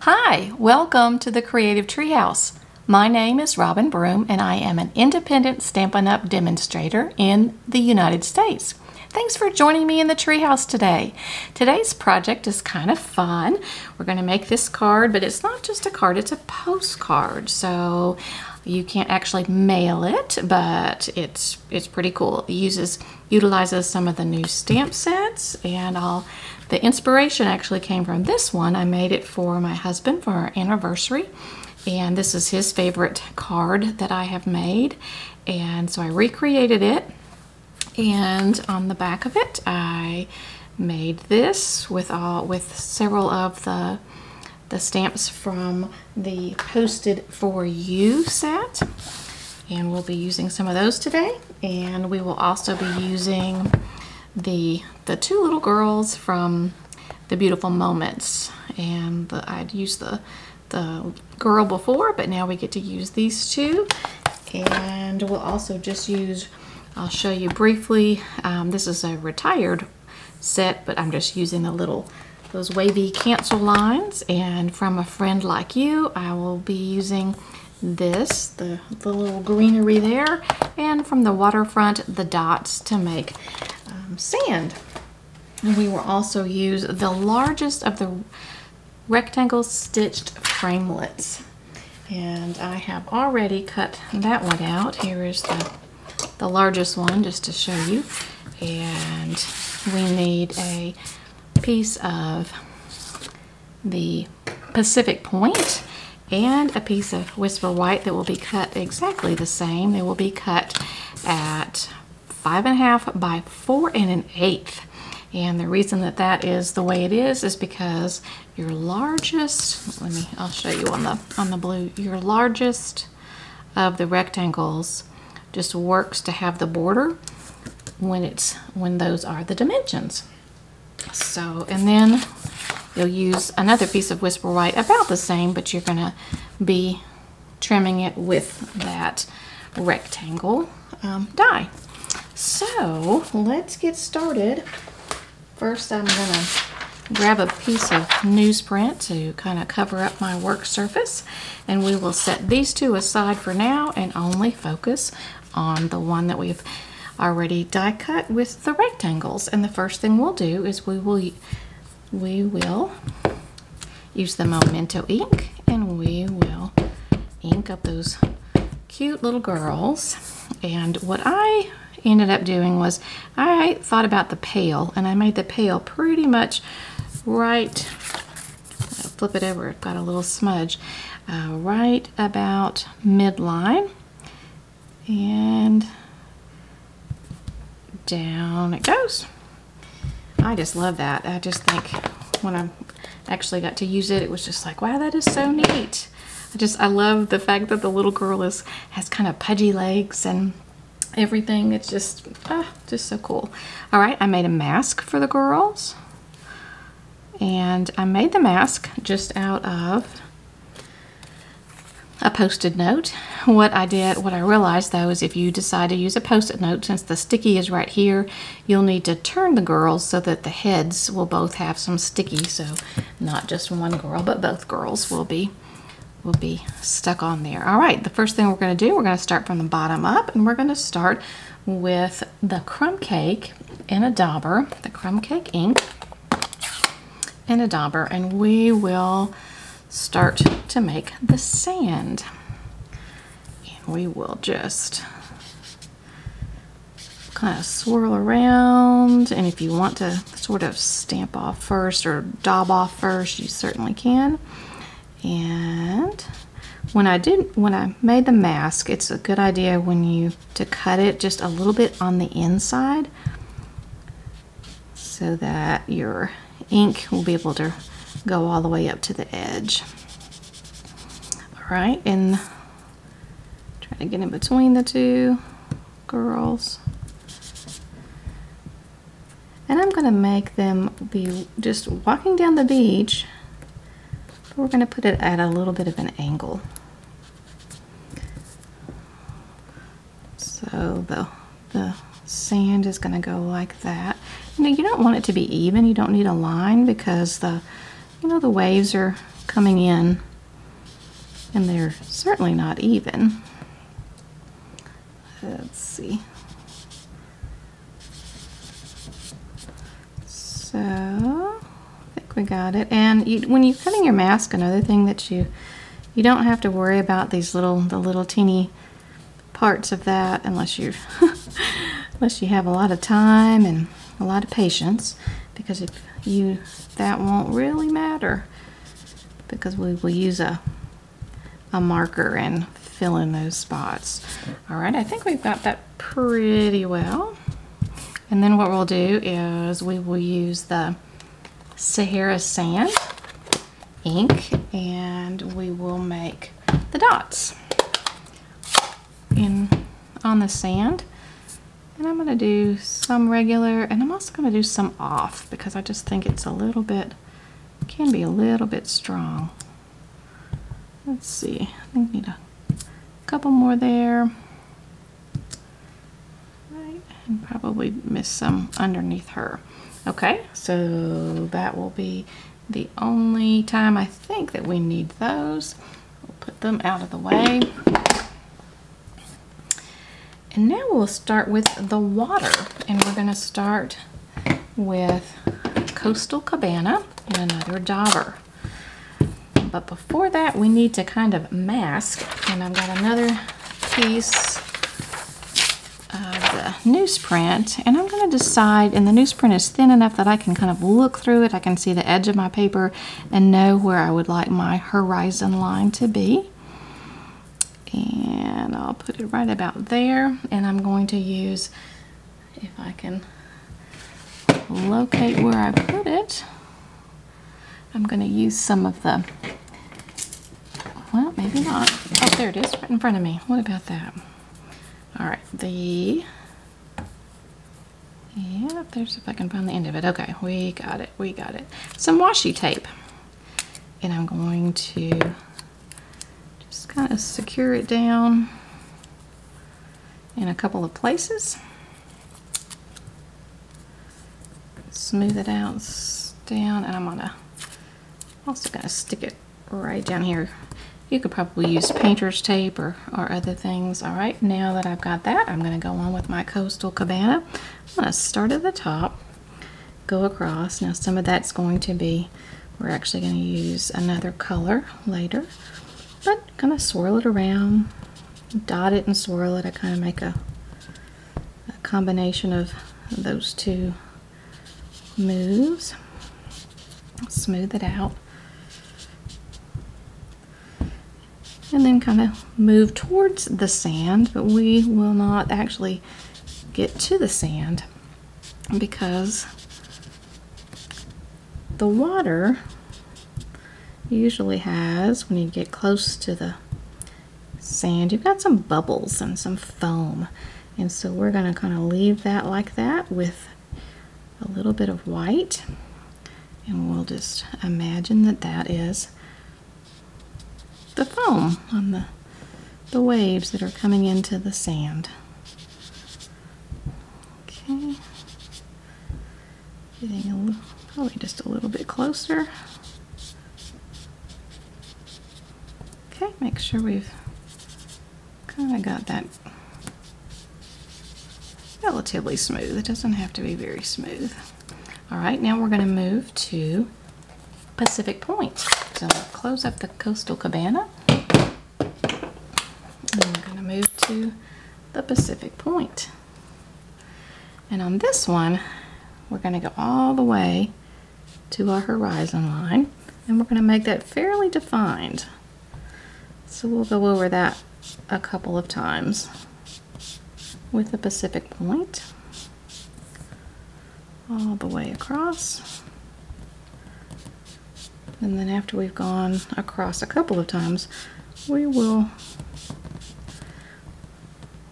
Hi, welcome to the Creative Treehouse. My name is Robin Broom and I am an independent Stampin' Up! Demonstrator in the United States. Thanks for joining me in the treehouse today. Today's project is kind of fun. We're going to make this card, but it's not just a card, it's a postcard. So you can't actually mail it, but it's pretty cool. It utilizes some of the new stamp sets, and the inspiration actually came from this one. I made it for my husband for our anniversary, and this is his favorite card that I have made, and so I recreated it. And on the back of it, I made this with several of the stamps from the Posted For You set, and we'll be using some of those today. And we will also be using the two little girls from The Beautiful Moments, and I'd used the girl before, but now we get to use these two. And we'll also just use, I'll show you briefly, this is a retired set, but I'm just using those wavy cancel lines. And from A Friend Like You, I will be using this, the little greenery there, and from the waterfront, the dots to make sand. And we will also use the largest of the rectangle stitched framelits. And I have already cut that one out. Here is the largest one, just to show you. And we need a piece of the Pacific Point and a piece of Whisper White that will be cut exactly the same. They will be cut at 5.5 by 4 1/8. And the reason that is the way it is because your largest, I'll show you on the blue, your largest of the rectangles just works to have the border when those are the dimensions. So, and then you'll use another piece of Whisper White about the same, but you're gonna be trimming it with that rectangle die. So let's get started. First, I'm gonna grab a piece of newsprint to kind of cover up my work surface, and we will set these two aside for now and only focus on the one that we've already die cut with the rectangles. And the first thing we'll do is we will use the Memento ink, and we will ink up those cute little girls. And what I ended up doing was I thought about the pail, and I made the pail pretty much right, flip it over, I've got a little smudge, right about midline, and down it goes. I just love that. I just think when I actually got to use it, it was just like, wow, that is so neat. I love the fact that the little girl has kind of pudgy legs and everything. It's just so cool. All right, I made a mask for the girls, and I made the mask just out of a Post-it note. What I realized though is if you decide to use a Post-it note, since the sticky is right here, you'll need to turn the girls so that the heads will both have some sticky, so not just one girl, but both girls will be stuck on there. All right, the first thing we're going to do, we're going to start from the bottom up, and we're going to start with the crumb cake and a dauber, the crumb cake ink and a dauber, and we will start to make the sand. And we will just kind of swirl around, and if you want to sort of stamp off first or daub off first, you certainly can. And when I made the mask, it's a good idea to cut it just a little bit on the inside so that your ink will be able to go all the way up to the edge. All right, and try to get in between the two girls. And I'm going to make them be just walking down the beach. We're going to put it at a little bit of an angle. So the sand is going to go like that. You don't want it to be even. You don't need a line because the waves are coming in, and they're certainly not even. Let's see. So I think we got it. And when you're cutting your mask, another thing that you don't have to worry about the little teeny parts of that unless you unless you have a lot of time and a lot of patience, because that won't really matter, because we will use a marker and fill in those spots. All right, I think we've got that pretty well. And then what we'll do is we will use the Sahara Sand ink, and we will make the dots on the sand. And I'm going to do some regular, and I'm also going to do some off, because I just think it's can be a little bit strong. Let's see, I think we need a couple more there. Right, and probably miss some underneath her. Okay, so that will be the only time I think that we need those. We'll put them out of the way. And now we'll start with the water, and we're going to start with Coastal Cabana and another dauber. But before that, we need to kind of mask, and I've got another piece of the newsprint, and I'm going to decide, and the newsprint is thin enough that I can kind of look through it. I can see the edge of my paper and know where I would like my horizon line to be. And I'll put it right about there, and I'm going to use, if I can locate where I put it, I'm going to use some of the, well, maybe not. Oh, there it is, right in front of me. What about that? All right, yeah, there's, if I can find the end of it. Okay, we got it, we got it. Some washi tape, and I'm going to just kind of secure it down in a couple of places. Smooth it out down, and I'm also gonna stick it right down here. You could probably use painter's tape or other things. All right, now that I've got that, I'm gonna go on with my Coastal Cabana. I'm gonna start at the top, go across. Now some of that's going to be, we're actually gonna use another color later, but kind of swirl it around, dot it and swirl it. I kind of make a combination of those two moves. Smooth it out, and then kind of move towards the sand, but we will not actually get to the sand because the water usually has, when you get close to the sand, you've got some bubbles and some foam, and so we're going to kind of leave that like that with a little bit of white, and we'll just imagine that that is the foam on the waves that are coming into the sand. Okay, getting probably just a little bit closer. Okay, make sure we've kind of got that relatively smooth. It doesn't have to be very smooth. All right, now we're going to move to Pacific Point. So I'll close up the Coastal Cabana, and we're going to move to the Pacific Point. And on this one, we're going to go all the way to our horizon line, and we're going to make that fairly defined. So we'll go over that a couple of times with the Pacific Point, all the way across. And then after we've gone across a couple of times, we will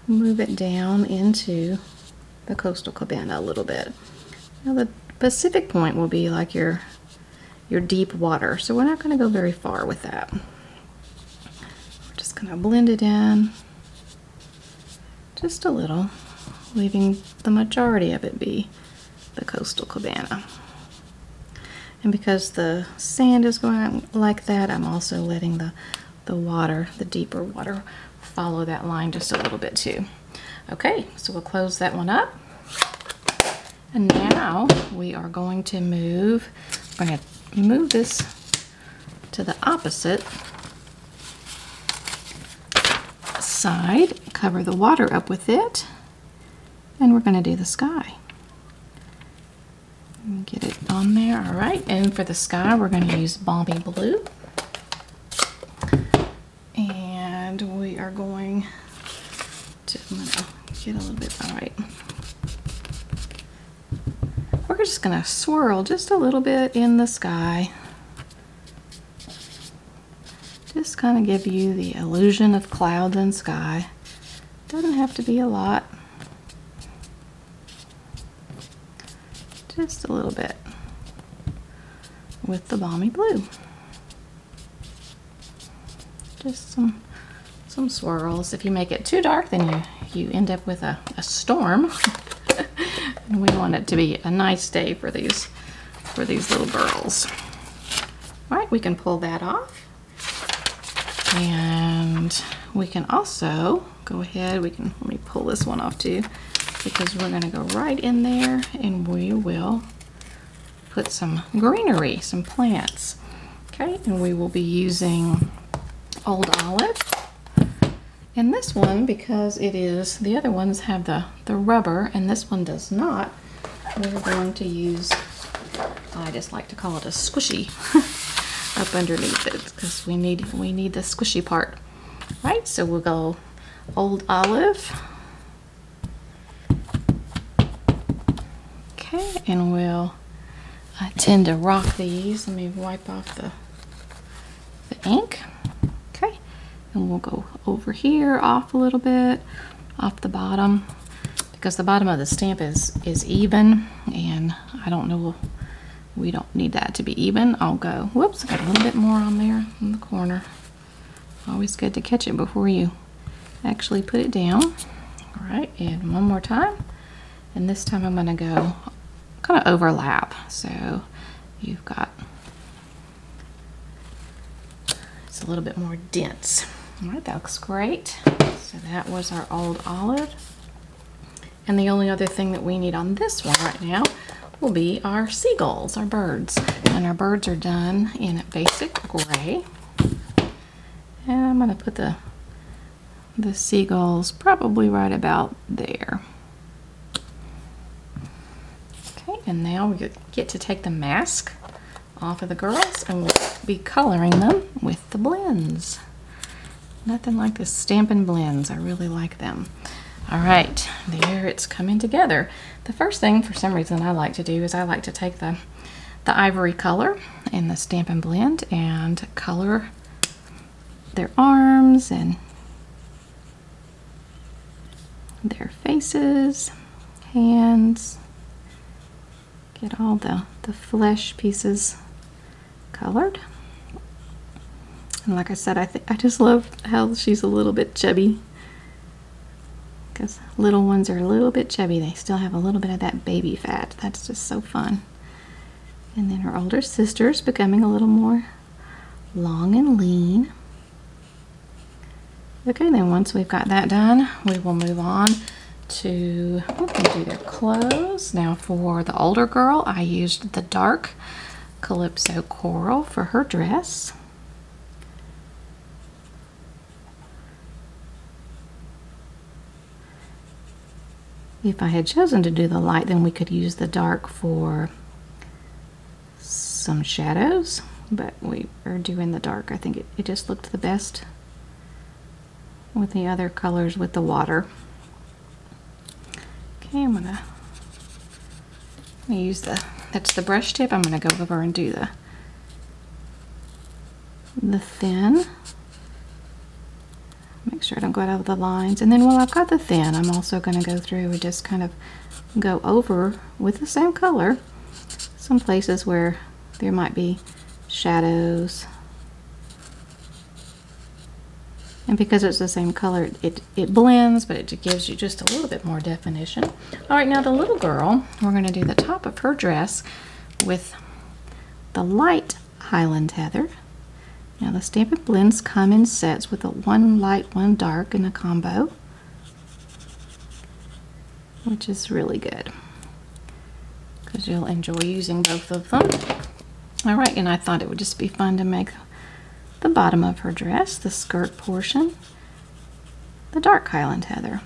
move it down into the Coastal Cabana a little bit. Now the Pacific Point will be like your deep water, so we're not going to go very far with that. We're just going to blend it in just a little, leaving the majority of it be the Coastal Cabana. And because the sand is going like that, I'm also letting the water, the deeper water, follow that line just a little bit too. Okay, so we'll close that one up. And now we are going to move, we're going to move this to the opposite side, cover the water up with it, and we're going to do the sky. Get it on there. All right, and for the sky we're going to use Balmy Blue, and we are going to, I'm going to get a little bit, all right, we're just going to swirl just a little bit in the sky, just kind of give you the illusion of clouds and sky. Doesn't have to be a lot. Just a little bit with the Balmy Blue. Just some swirls. If you make it too dark, then you end up with a storm. And we want it to be a nice day for these little girls. All right, we can pull that off. And we can also go ahead, let me pull this one off too, because we're going to go right in there and we will put some greenery, some plants. Okay, and we will be using Old Olive. And this one, because it is, the other ones have the rubber and this one does not, we're going to use, I just like to call it a squishy up underneath it, because we need the squishy part. Right, so we'll go Old Olive. Okay, and we'll, I tend to rock these. Let me wipe off the ink. Okay, and we'll go over here, off a little bit, off the bottom, because the bottom of the stamp is even, and I don't know, we don't need that to be even. I'll go, whoops, I got a little bit more on there in the corner. Always good to catch it before you actually put it down. All right, and one more time. And this time I'm gonna go kind of overlap. So you've got, it's a little bit more dense. All right, that looks great. So that was our Old Olive. And the only other thing that we need on this one right now will be our seagulls, our birds. And our birds are done in basic gray. And I'm going to put the seagulls probably right about there. Okay, and now we get to take the mask off of the girls and we'll be coloring them with the blends. Nothing like the Stampin' Blends. I really like them. All right, there it's coming together. The first thing, for some reason, I like to do is I like to take the ivory color in the Stampin' Blend and color their arms and their faces, hands, get all the flesh pieces colored. And like I said, I just love how she's a little bit chubby, because little ones are a little bit chubby. They still have a little bit of that baby fat. That's just so fun. And then her older sister's becoming a little more long and lean. Okay, then once we've got that done, we will move on to, we can do their clothes. Now for the older girl, I used the dark Calypso Coral for her dress. If I had chosen to do the light, then we could use the dark for some shadows, but we are doing the dark. I think it just looked the best with the other colors with the water. Okay, I'm gonna use that's the brush tip. I'm gonna go over and do the thin. Make sure I don't go out of the lines. And then while I've got the thin, I'm also gonna go through and just kind of go over with the same color some places where there might be shadows. And because it's the same color, it blends, but it gives you just a little bit more definition. All right, now the little girl, we're gonna do the top of her dress with the light Highland Heather. Now the Stampin' Blends come in sets with a one light, one dark in a combo, which is really good because you'll enjoy using both of them. Alright, and I thought it would just be fun to make the bottom of her dress, the skirt portion, the dark Highland Heather.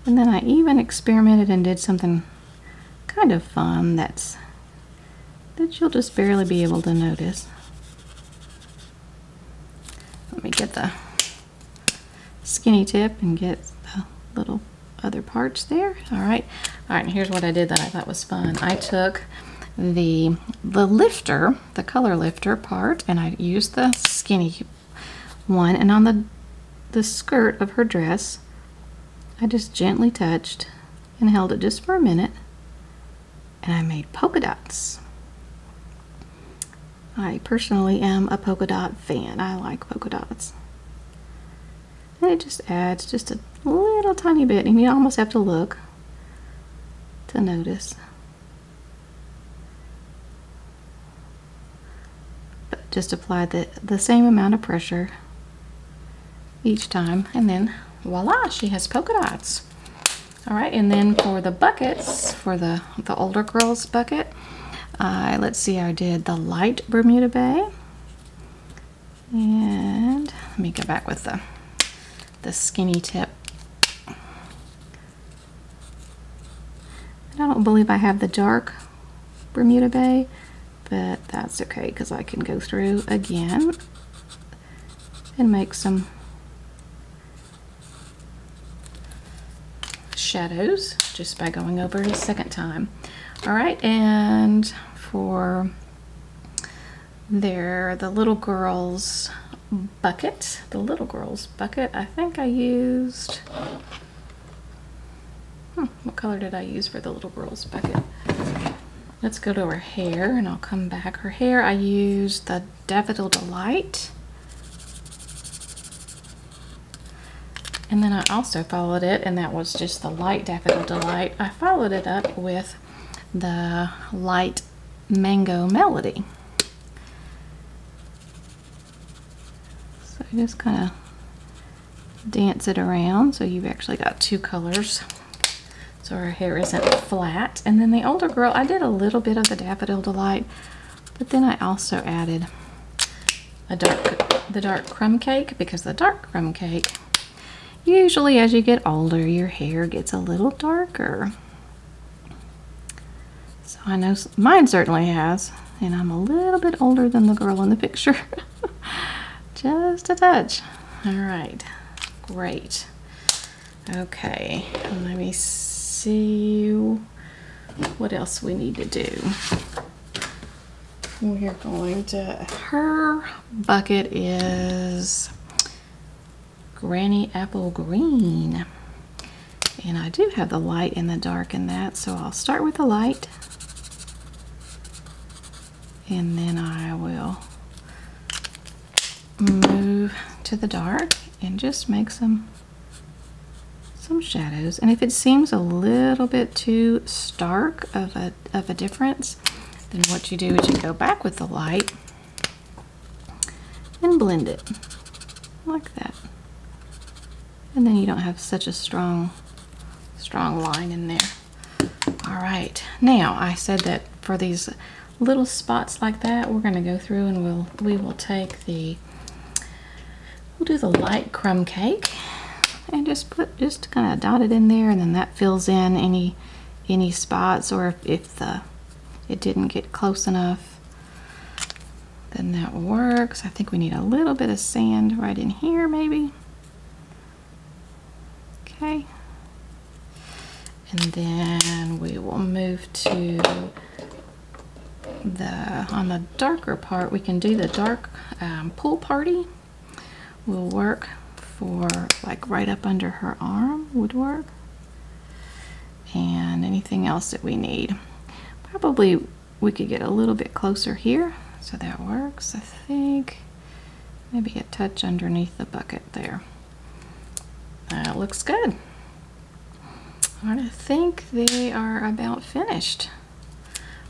And then I even experimented and did something kind of fun that you'll just barely be able to notice. Let me get the skinny tip and get the little other parts there. Alright, and here's what I did that I thought was fun. I took the lifter, the color lifter part, and I used the skinny one, and on the skirt of her dress I just gently touched and held it just for a minute, and I made polka dots. I personally am a polka dot fan. I like polka dots. And it just adds just a little tiny bit, and you almost have to look to notice. But just apply the same amount of pressure each time, and then voila, she has polka dots. Alright, and then for the buckets, for the older girls bucket, let's see, I did the light Bermuda Bay, and let me go back with the skinny tip. I don't believe I have the dark Bermuda Bay, but that's okay because I can go through again and make some shadows just by going over it a second time. Alright, and for the little girls bucket, I think I used, what color did I use for the little girls bucket? Let's go to her hair and I'll come back. Her hair, I used the Daffodil Delight. And then I also followed it, and that was just the light Daffodil Delight. I followed it up with the light Mango Melody. So I just kind of dance it around so you've actually got two colors, so her hair isn't flat. And then the older girl, I did a little bit of the Daffodil Delight, but then I also added the dark crumb cake, because the dark crumb cake, usually as you get older, your hair gets a little darker. So I know mine certainly has, and I'm a little bit older than the girl in the picture. Just a touch. Alright, great. Okay, let me see what else we need to do. We're going to, her bucket is Granny Apple Green, and I do have the light and the dark in that, so I'll start with the light, and then I will move to the dark and just make some shadows. And if it seems a little bit too stark of a difference, then what you do is you go back with the light and blend it like that. And then you don't have such a strong line in there. Alright, now I said that for these little spots like that, we're going to go through and we will take we'll do the light crumb cake and just kind of dot it in there, and then that fills in any spots, or if it didn't get close enough, then that works. I think we need a little bit of sand right in here maybe. Okay, and then we will move to on the darker part, we can do the dark pool party. Will work for like right up under her arm, would work. And anything else that we need. Probably we could get a little bit closer here, so that works. I think maybe a touch underneath the bucket there. That looks good. Alright, I think they are about finished.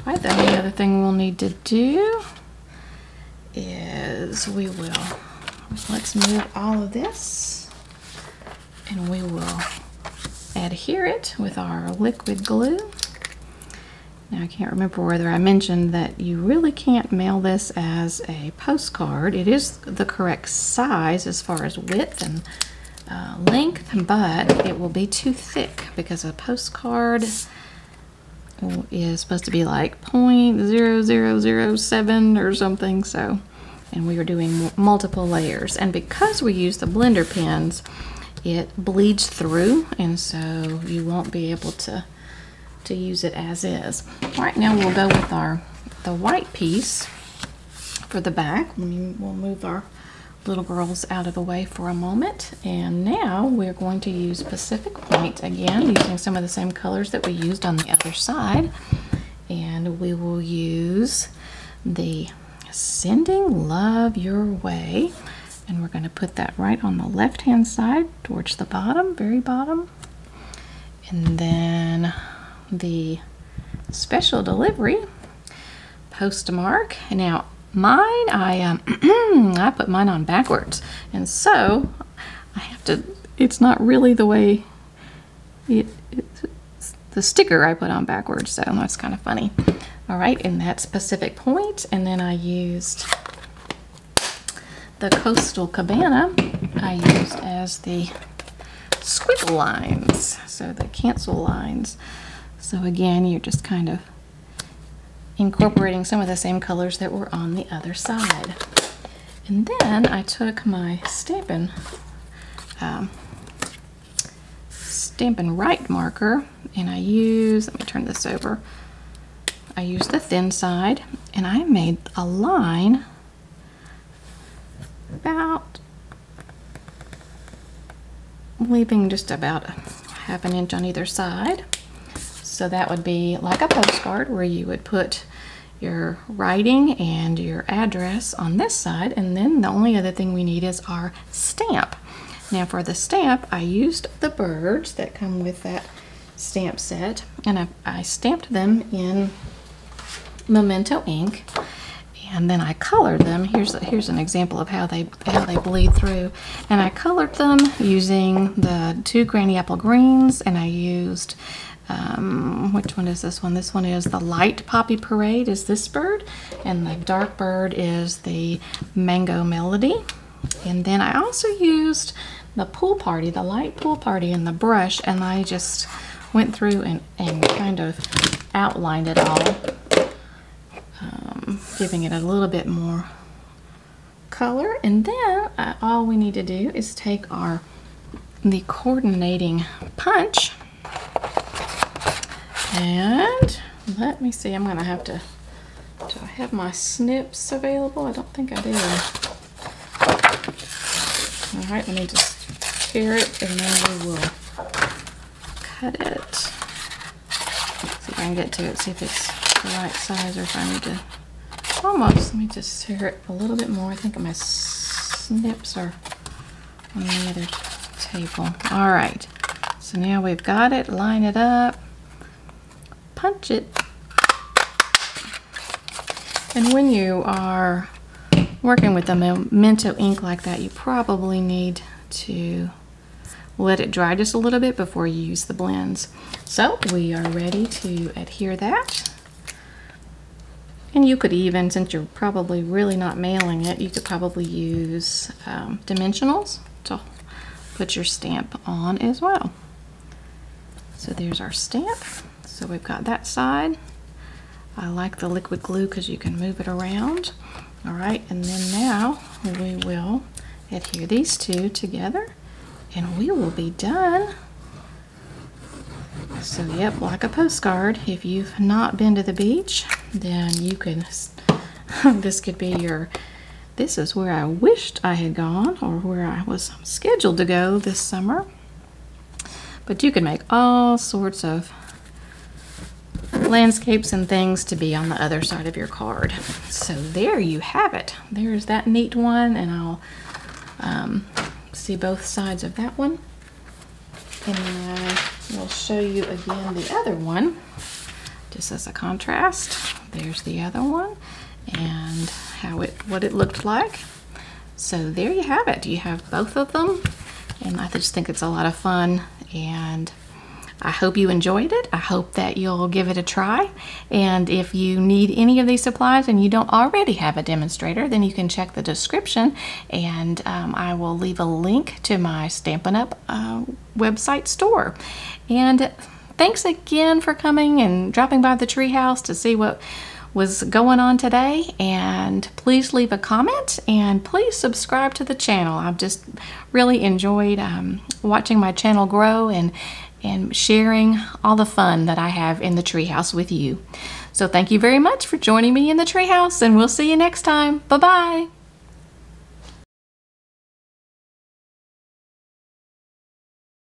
Right, the only other thing we'll need to do is let's move all of this, and we will adhere it with our liquid glue. Now I can't remember whether I mentioned that you really can't mail this as a postcard. It is the correct size as far as width and length, but it will be too thick because a postcard is supposed to be like 0.0007 or something. So, and we are doing multiple layers, and because we use the blender pens, it bleeds through, and so you won't be able to use it as is. All right, now we'll go with the white piece for the back. We'll move our little girls out of the way for a moment, and now we're going to use Pacific Point again, using some of the same colors that we used on the other side, and we will use the Sending Love Your Way, and we're going to put that right on the left hand side towards the bottom, very bottom, and then the Special Delivery postmark. Now mine, I put mine on backwards, and so I have to, it's not really the way the sticker I put on backwards, so that's kind of funny. All right, and that's Pacific Point, and then I used the Coastal Cabana I used as the squiggle lines, so the cancel lines. So again, you're just kind of incorporating some of the same colors that were on the other side. And then I took my Stampin' Right marker, and I used, let me turn this over, I used the thin side, and I made a line about, leaving just about ½ inch on either side. So that would be like a postcard where you would put your writing and your address on this side, and then the only other thing we need is our stamp. Now for the stamp, I used the birds that come with that stamp set, and I stamped them in Memento ink, and then I colored them. Here's an example of how they bleed through, and I colored them using the 2 Granny Apple Greens, and I used which one is this one? This one is the Light Poppy Parade, is this bird, and the dark bird is the Mango Melody. And then I also used the pool party, the light pool party, in the brush, and I just went through and kind of outlined it all, giving it a little bit more color. And then all we need to do is take the coordinating punch, and let me see, I'm gonna have to, do I have my snips available? I don't think I do. All right, let me just tear it, and then we will cut it. See if I can get to it, see if it's the right size, or if I need to almost, let me just tear it a little bit more. I think my snips are on the other table. All right, so now we've got it, line it up, punch it. And when you are working with a Memento ink like that, you probably need to let it dry just a little bit before you use the blends. So we are ready to adhere that. And you could even, since you're probably really not mailing it, you could probably use dimensionals to put your stamp on as well. So there's our stamp. So we've got that side. I like the liquid glue because you can move it around. All right, and then now we will adhere these two together, and we will be done. So yep, like a postcard. If you've not been to the beach, then you can, this could be your, this is where I wished I had gone, or where I was scheduled to go this summer. But you can make all sorts of landscapes and things to be on the other side of your card. So there you have it. There's that neat one, and I'll see both sides of that one, and I will show you again the other one just as a contrast. There's the other one and what it looked like. So there you have it. You have both of them, and I just think it's a lot of fun, and I hope you enjoyed it. I hope that you'll give it a try, and if you need any of these supplies and you don't already have a demonstrator, then you can check the description, and I will leave a link to my Stampin' Up website store. And thanks again for coming and dropping by the treehouse to see what was going on today, and please leave a comment and please subscribe to the channel. I've just really enjoyed watching my channel grow and sharing all the fun that I have in the treehouse with you. So thank you very much for joining me in the treehouse, and we'll see you next time. Bye-bye.